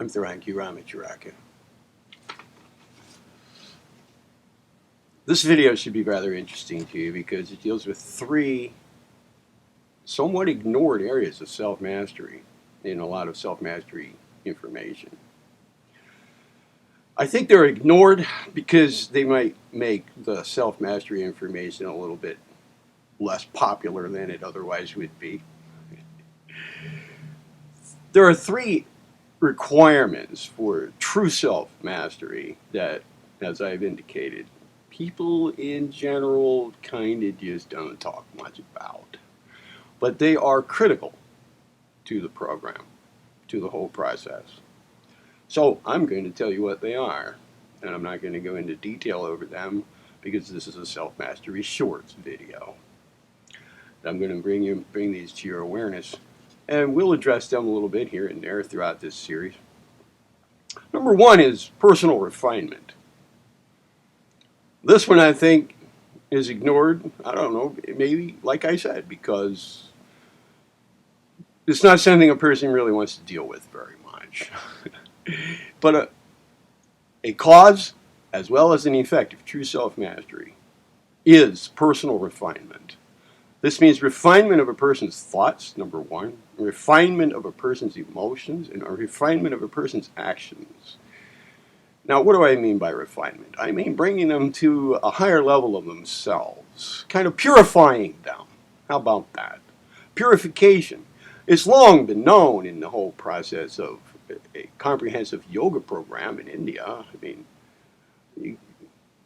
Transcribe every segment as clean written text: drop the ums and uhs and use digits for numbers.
I'm Tharanki Ramacharaka. This video should be rather interesting to you because it deals with three somewhat ignored areas of self-mastery in a lot of self-mastery information. I think they're ignored because they might make the self-mastery information a little bit less popular than it otherwise would be. There are three requirements for true self-mastery that, as I've indicated, people in general kind of just don't talk much about. But they are critical to the program, to the whole process. So I'm going to tell you what they are, and I'm not going to go into detail over them because this is a self-mastery shorts video. I'm going to bring these to your awareness, and we'll address them a little bit here and there throughout this series. Number one is personal refinement. This one, I think, is ignored. I don't know, maybe, like I said, because it's not something a person really wants to deal with very much. But a cause, as well as an effect of true self-mastery, is personal refinement. This means refinement of a person's thoughts, number one, refinement of a person's emotions, and a refinement of a person's actions. Now, what do I mean by refinement? I mean bringing them to a higher level of themselves, kind of purifying them. How about that? Purification. It's long been known in the whole process of a comprehensive yoga program in India. I mean, you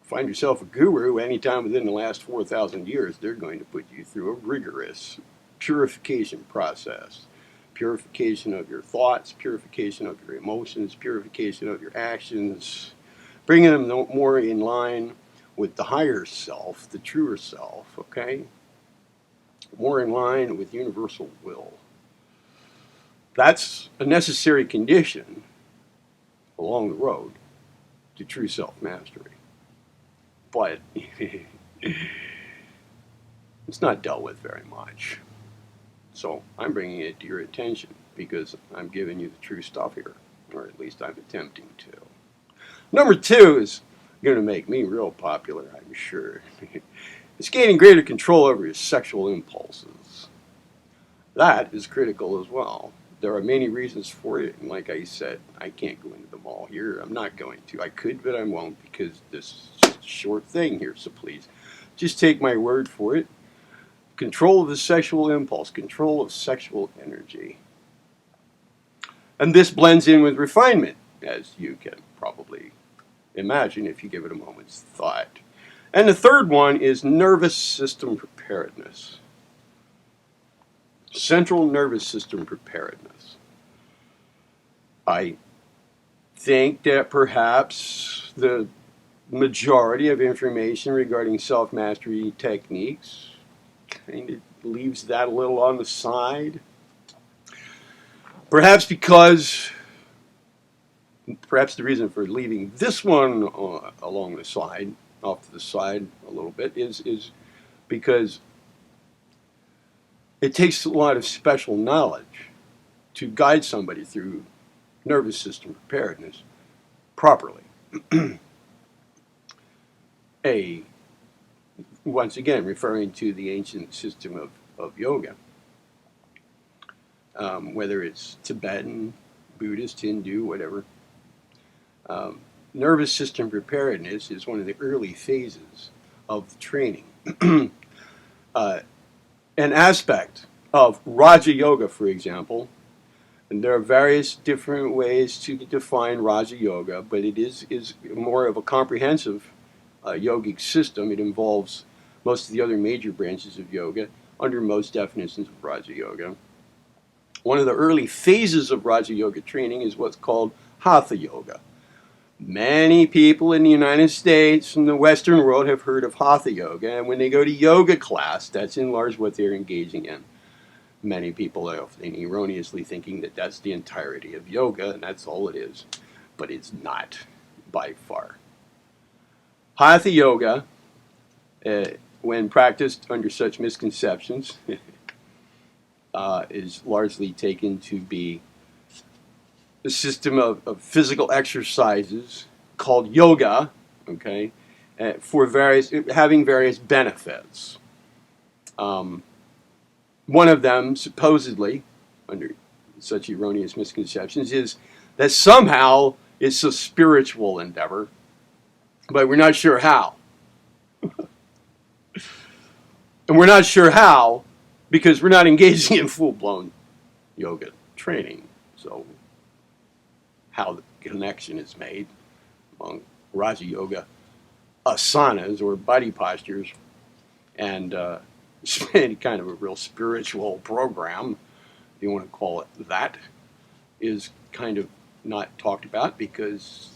find yourself a guru anytime within the last 4,000 years, they're going to put you through a rigorous purification process. Purification of your thoughts, purification of your emotions, purification of your actions, bringing them more in line with the higher self, the truer self, okay? More in line with universal will. That's a necessary condition along the road to true self-mastery. But it's not dealt with very much. So I'm bringing it to your attention because I'm giving you the true stuff here, or at least I'm attempting to. Number two is going to make me real popular, I'm sure. It's gaining greater control over your sexual impulses. That is critical as well. There are many reasons for it, and like I said, I can't go into them all here. I'm not going to. I could, but I won't because this is just a short thing here, so please just take my word for it. Control of the sexual impulse, control of sexual energy. And this blends in with refinement, as you can probably imagine if you give it a moment's thought. And the third one is nervous system preparedness. Central nervous system preparedness. I think that perhaps the majority of information regarding self-mastery techniques kind of leaves that a little on the side. Perhaps because, perhaps the reason for leaving this one along the side, off to the side a little bit, is because it takes a lot of special knowledge to guide somebody through nervous system preparedness properly. Once again, referring to the ancient system of yoga, whether it's Tibetan, Buddhist, Hindu, whatever, nervous system preparedness is one of the early phases of the training. An aspect of Raja Yoga, for example, and there are various different ways to define Raja Yoga, but it is more of a comprehensive yogic system. It involves most of the other major branches of yoga under most definitions of Raja Yoga. One of the early phases of Raja Yoga training is what's called Hatha Yoga. Many people in the United States and the Western world have heard of Hatha Yoga, and when they go to yoga class, that's in large what they're engaging in. Many people are often erroneously thinking that that's the entirety of yoga, and that's all it is, but it's not by far. Hatha Yoga, when practiced under such misconceptions, is largely taken to be a system of physical exercises called yoga, okay, for having various benefits. Um, One of them, supposedly, under such erroneous misconceptions, is that somehow it's a spiritual endeavor, but we're not sure how. And we're not sure how because we're not engaging in full-blown yoga training. So how the connection is made among Raja Yoga asanas or body postures and any kind of a real spiritual program, if you want to call it that, is kind of not talked about because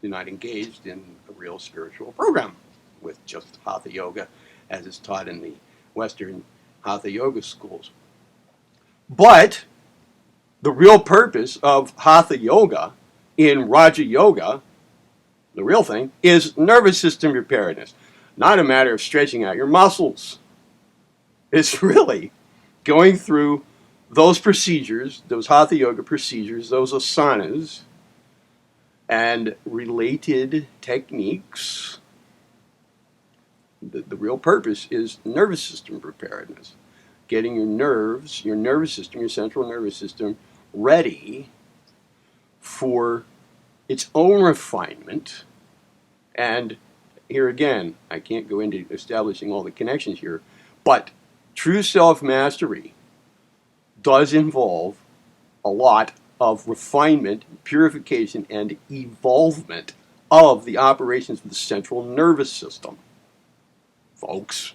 you're not engaged in a real spiritual program with just Hatha Yoga as it's taught in the Western Hatha Yoga schools. But the real purpose of Hatha Yoga in Raja Yoga, the real thing, is nervous system preparedness. Not a matter of stretching out your muscles. It's really going through those procedures, those Hatha Yoga procedures, those asanas, and related techniques. The real purpose is nervous system preparedness. Getting your nerves, your nervous system, your central nervous system, ready for its own refinement. And here again, I can't go into establishing all the connections here, but true self-mastery does involve a lot of refinement, purification, and evolvement of the operations of the central nervous system, folks.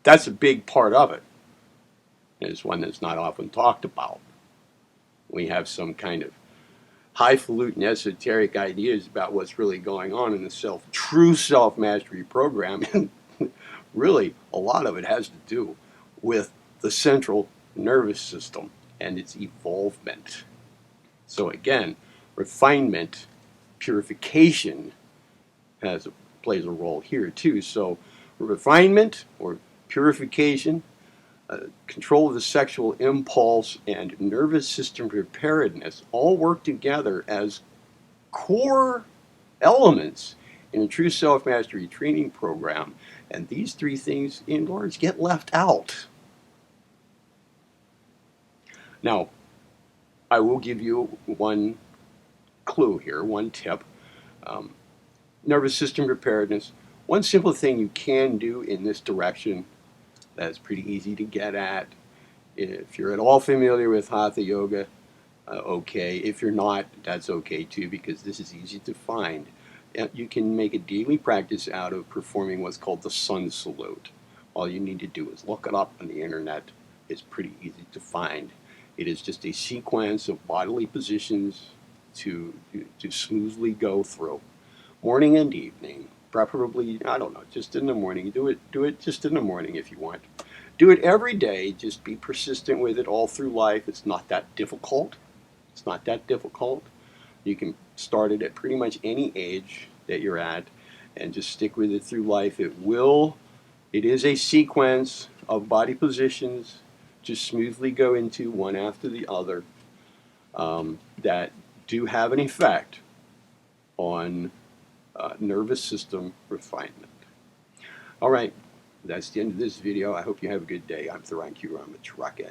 That's a big part of it. It's one that's not often talked about. We have some kind of highfalutin esoteric ideas about what's really going on in the true self-mastery program. And really, a lot of it has to do with the central nervous system and its evolvement. So again, refinement, purification plays a role here too. So refinement or purification, control of the sexual impulse, and nervous system preparedness all work together as core elements in a true self-mastery training program. And these three things, in large, get left out. Now, I will give you one clue here, one tip. Um, Nervous system preparedness. One simple thing you can do in this direction that's pretty easy to get at. If you're at all familiar with Hatha Yoga, okay. If you're not, that's okay too, because this is easy to find. You can make a daily practice out of performing what's called the sun salute. All you need to do is look it up on the internet. It's pretty easy to find. It is just a sequence of bodily positions to smoothly go through. Morning and evening, preferably, I don't know, just in the morning. Do it just in the morning if you want. Do it every day. Just be persistent with it all through life. It's not that difficult. It's not that difficult. You can start it at pretty much any age that you're at and just stick with it through life. It is a sequence of body positions, just smoothly go into one after the other, that do have an effect on nervous system refinement. All right, that's the end of this video. I hope you have a good day. I'm Tharan Q. I'm a Truckin'.